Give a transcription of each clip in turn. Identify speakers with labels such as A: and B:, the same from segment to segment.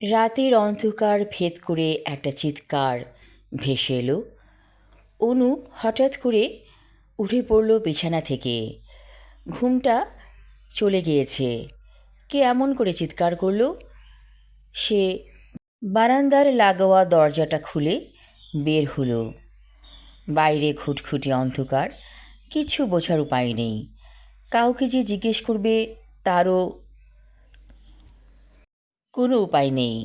A: রাতের অন্ধকার ভেদ করে একটা চিৎকার ভেসে এলো। অনু হঠাৎ করে উঠে পড়ল বিছানা থেকে। ঘুমটা চলে গিয়েছে। কে এমন করে চিৎকার করলো? সে বারান্দার লাগোয়া দরজাটা খুলে বের হলো। বাইরে খুটখুটে অন্ধকার, কিছু বোঝার উপায় নেই। কাউকে যে জিজ্ঞেস করবে তারও কোনো উপায় নেই।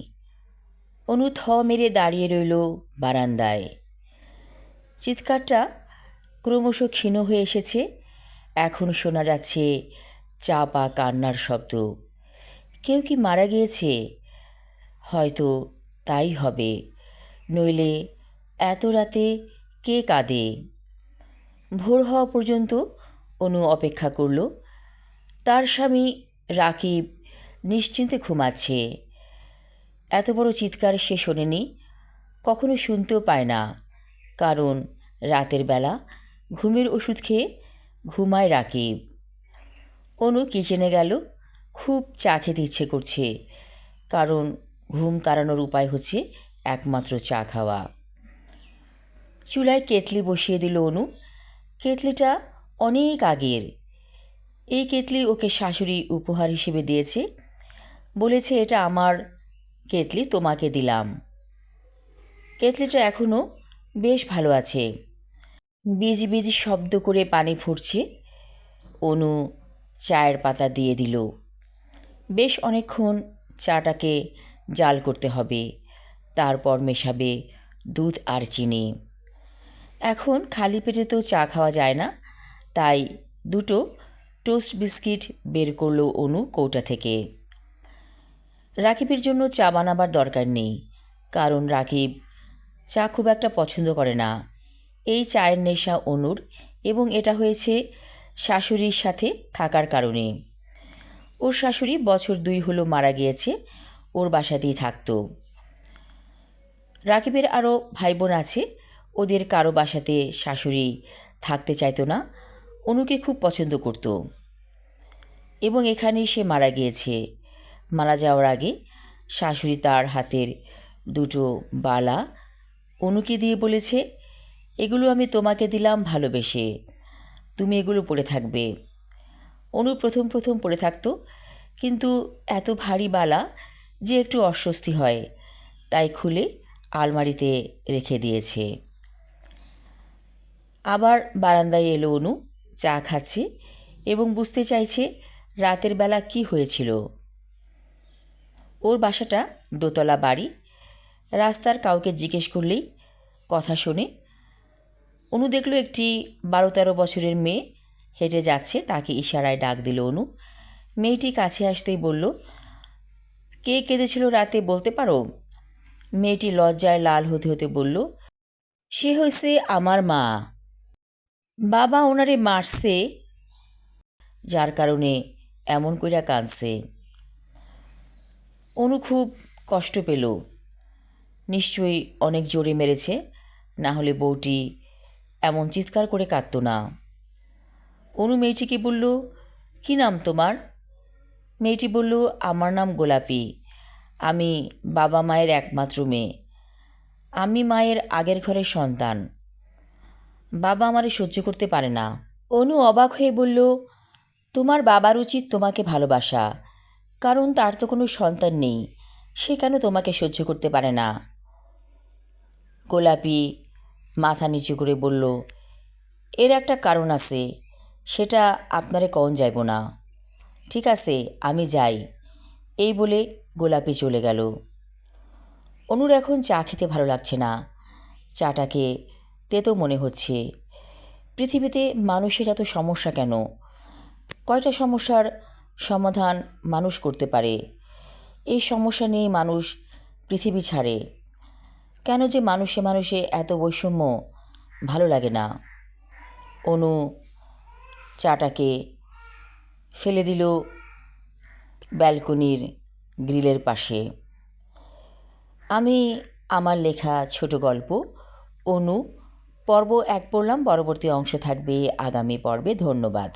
A: অনু থ মেরে দাঁড়িয়ে রইল বারান্দায়। চিৎকারটা ক্রমশ ক্ষীণ হয়ে এসেছে। এখন শোনা যাচ্ছে চাপা কান্নার শব্দ। কেউ কি মারা গিয়েছে? হয়তো তাই হবে, নইলে এত রাতে কে কাঁদে? ভোর হওয়া পর্যন্ত অনু অপেক্ষা করল। তার স্বামী রাকিব নিশ্চিন্তে ঘুমাচ্ছে। এত বড় চিৎকার সে শোনেনি, কখনো শুনতেও পায় না, কারণ রাতের বেলা ঘুমের ওষুধ খেয়ে ঘুমায় রাকিব। অনু কিচেনে গেল। খুব চা খেতে ইচ্ছে করছে, কারণ ঘুম তাড়ানোর উপায় হচ্ছে একমাত্র চা খাওয়া। চুলায় কেতলি বসিয়ে দিল অনু। কেতলিটা অনেক আগের। এই কেতলি ওকে শাশুড়ি উপহার হিসেবে দিয়েছে। বলেছে, এটা আমার কেতলি, তোমাকে দিলাম। কেতলিটা এখনও বেশ ভালো আছে। বিজ বিজ শব্দ করে পানি ফুটছে। অনু চায়ের পাতা দিয়ে দিল। বেশ অনেকক্ষণ চাটাকে জাল করতে হবে, তারপর মেশাবে দুধ আর চিনি। এখন খালি পেটে তো চা খাওয়া যায় না, তাই দুটো টোস্ট বিস্কিট বের করলো অনু কৌটা থেকে। রাকিবের জন্য চা বানাবার দরকার নেই, কারণ রাকিব চা খুব একটা পছন্দ করে না। এই চায়ের নেশা অনুর, এবং এটা হয়েছে শাশুড়ির সাথে থাকার কারণে। ওর শাশুড়ি বছর 2 হলো মারা গিয়েছে, ওর বাসাতেই থাকতো। রাকিবের আরও ভাই বোন আছে, ওদের কারো বাসাতে শাশুড়ি থাকতে চাইতো না। অনুকে খুব পছন্দ করত, এবং এখানেই সে মারা গিয়েছে। মারা যাওয়ার আগে শাশুড়ি তার হাতের দুটো বালা অনুকে দিয়ে বলেছে, এগুলো আমি তোমাকে দিলাম ভালোবেসে, তুমি এগুলো পরে থাকবে। অনু প্রথম প্রথম পরে থাকতো, কিন্তু এত ভারী বালা যে একটু অস্বস্তি হয়, তাই খুলে আলমারিতে রেখে দিয়েছে। আবার বারান্দায় এলো অনু। চা খাচ্ছে এবং বুঝতে চাইছে রাতের বেলা কি হয়েছিল। ওর বাসাটা দোতলা বাড়ি। রাস্তার কাউকে জিজ্ঞেস করলেই কথা শোনে। অনু দেখল একটি 12-13 বছরের মেয়ে হেঁটে যাচ্ছে। তাকে ইশারায় ডাক দিল অনু। মেয়েটি কাছে আসতেই বলল, কে কেঁদেছিল রাতে বলতে পারো? মেয়েটি লজ্জায় লাল হতে হতে বলল, সে হয়েছে আমার মা। বাবা ওনারে মারছে, যার কারণে এমন কইরা কাঁদছে। অনু খুব কষ্ট পেল। নিশ্চয়ই অনেক জোরে মেরেছে, না হলে বউটি এমন চিৎকার করে কাঁদত না। অনু মেয়েটিকে বলল, কী নাম তোমার? মেয়েটি বলল, আমার নাম গোলাপি। আমি বাবা মায়ের একমাত্র মেয়ে। আমি মায়ের আগের ঘরের সন্তান। বাবা আমারে সহ্য করতে পারে না। অনু অবাক হয়ে বলল, তোমার বাবার উচিত তোমাকে ভালোবাসা, কারণ তার তো কোনো সন্তান নেই, সে কেন তোমাকে সহ্য করতে পারে না? গোলাপি মাথা নিচু করে বলল, এর একটা কারণ আছে, সেটা আপনারে কন যাইব না। ঠিক আছে, আমি যাই। এই বলে গোলাপি চলে গেল। অনুর এখন চা খেতে ভালো লাগছে না। চাটাকে তেতো মনে হচ্ছে। পৃথিবীতে মানুষের এত সমস্যা কেন? কয়টা সমস্যার সমাধান মানুষ করতে পারে? এই সমস্যা নিয়ে মানুষ পৃথিবী ছাড়ে। কেন যে মানুষে মানুষে এত বৈষম্য? ভালো লাগে না। অনু চাটাকে ফেলে দিল ব্যালকনির গ্রিলের পাশে। আমি আমার লেখা ছোট গল্প অনু পর্ব 1 পড়লাম। পরবর্তী অংশ থাকবে আগামী পর্বে। ধন্যবাদ।